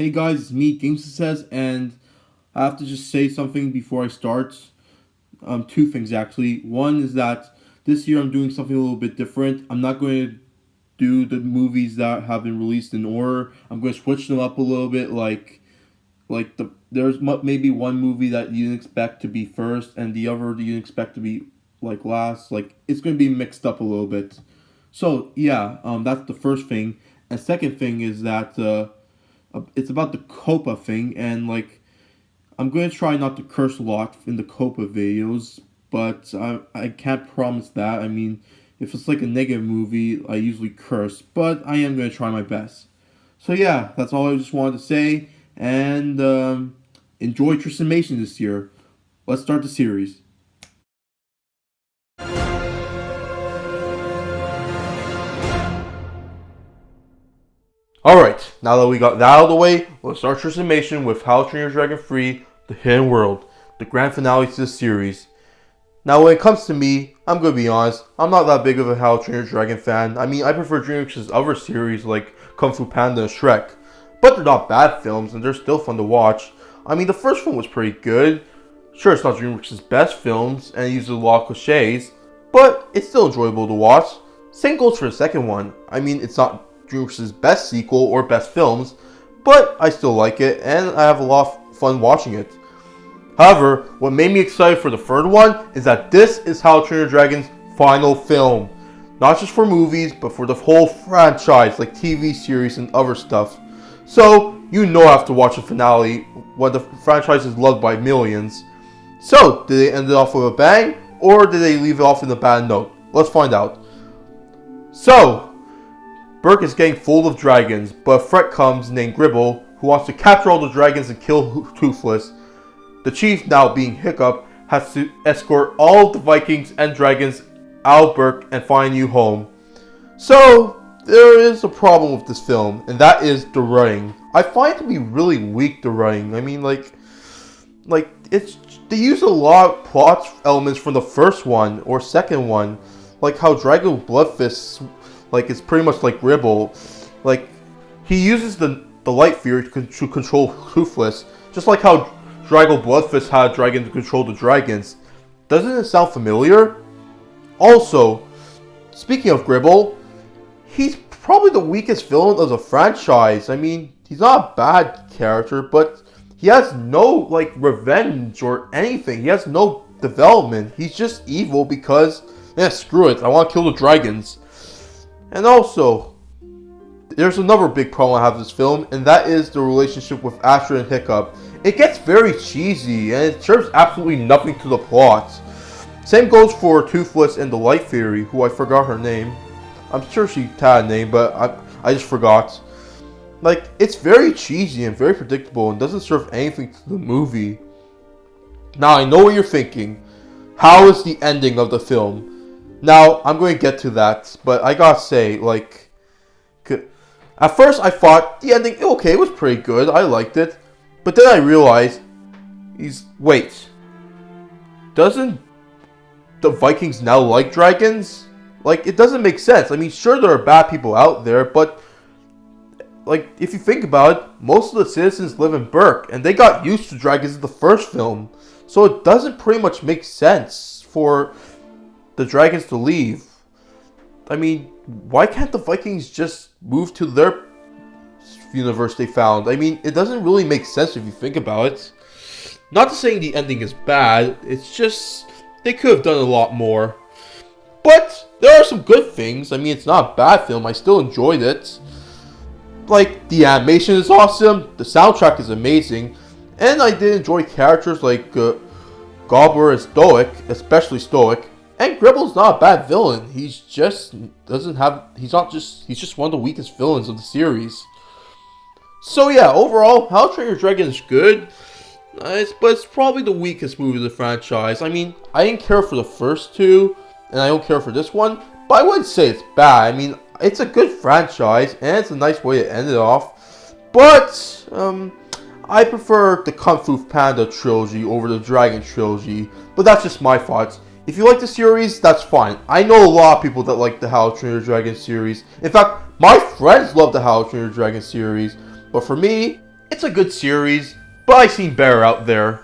Hey guys, it's me, Game Says, and I have to just say something before I start. Two things actually. One is that this year I'm doing something a little bit different. I'm not going to do the movies that have been released in order. I'm going to switch them up a little bit. Maybe one movie that you didn't expect to be first, and the other that you didn't expect to be like last. Like it's going to be mixed up a little bit. So yeah, that's the first thing. And second thing is that it's about the Copa thing, and like I'm going to try not to curse a lot in the Copa videos, but I can't promise that. I mean, if it's like a negative movie, I usually curse, but I am going to try my best. So yeah, that's all I just wanted to say, and enjoy Tristanmation this year. Let's start the series. Alright, now that we got that out of the way, let's start Tristanmation with How to Train Your Dragon 3, The Hidden World, the grand finale to the series. Now when it comes to me, I'm going to be honest, I'm not that big of a How to Train Your Dragon fan. I mean, I prefer DreamWorks' other series like Kung Fu Panda and Shrek, but they're not bad films and they're still fun to watch. I mean, the first one was pretty good. Sure, it's not DreamWorks' best films and it uses a lot of cliches, but it's still enjoyable to watch. Same goes for the second one. I mean, it's not DreamWorks' best sequel or best films, but I still like it and I have a lot of fun watching it. However, what made me excited for the third one is that this is How to Train Your Dragon's final film. Not just for movies, but for the whole franchise, like TV series and other stuff. So, you know I have to watch the finale when the franchise is loved by millions. So, did they end it off with a bang, or did they leave it off in a bad note? Let's find out. So, Berk is getting full of dragons, but a threat comes named Gribble, who wants to capture all the dragons and kill Toothless. The chief, now being Hiccup, has to escort all of the Vikings and dragons out of Berk and find a new home. So, there is a problem with this film, and that is the writing. I find it to be really weak, the writing. I mean, they use a lot of plot elements from the first one or second one, like how Dragon Bloodfist, like it's pretty much like Gribble. Like he uses the light sphere to control Toothless, just like how Dragon Bloodfist had a dragon to control the dragons. Doesn't it sound familiar? Also, speaking of Gribble, he's probably the weakest villain of the franchise. I mean, he's not a bad character, but he has no like revenge or anything. He has no development. He's just evil because, screw it, I want to kill the dragons. And also, there's another big problem I have with this film, and that is the relationship with Astrid and Hiccup. It gets very cheesy, and it serves absolutely nothing to the plot. Same goes for Toothless and the Light Fairy, who I forgot her name. I'm sure she had a name, but I just forgot. Like, it's very cheesy and very predictable and doesn't serve anything to the movie. Now, I know what you're thinking. How is the ending of the film? Now, I'm going to get to that, but I gotta say, like, at first I thought the ending, okay, it was pretty good, I liked it, but then I realized, wait, doesn't the Vikings now like dragons? Like, it doesn't make sense. I mean, sure, there are bad people out there, but, like, if you think about it, most of the citizens live in Berk, and they got used to dragons in the first film, so it doesn't pretty much make sense for the dragons to leave. I mean, why can't the Vikings just move to their universe they found? I mean, it doesn't really make sense if you think about it. Not to saying the ending is bad, it's just they could have done a lot more. But there are some good things. I mean, it's not a bad film. I still enjoyed it. Like, the animation is awesome, the soundtrack is amazing, and I did enjoy characters like Gobbler and Stoic, especially Stoic. And Gribble's not a bad villain. He's just one of the weakest villains of the series. So yeah, overall, How to Train Your Dragon is good. But it's probably the weakest movie of the franchise. I mean, I didn't care for the first two, and I don't care for this one, but I wouldn't say it's bad. I mean, it's a good franchise, and it's a nice way to end it off. But, I prefer the Kung Fu Panda trilogy over the Dragon trilogy, but that's just my thoughts. If you like the series, that's fine. I know a lot of people that like the How to Train Your Dragon series. In fact, my friends love the How to Train Your Dragon series. But for me, It's a good series, but I've seen better out there.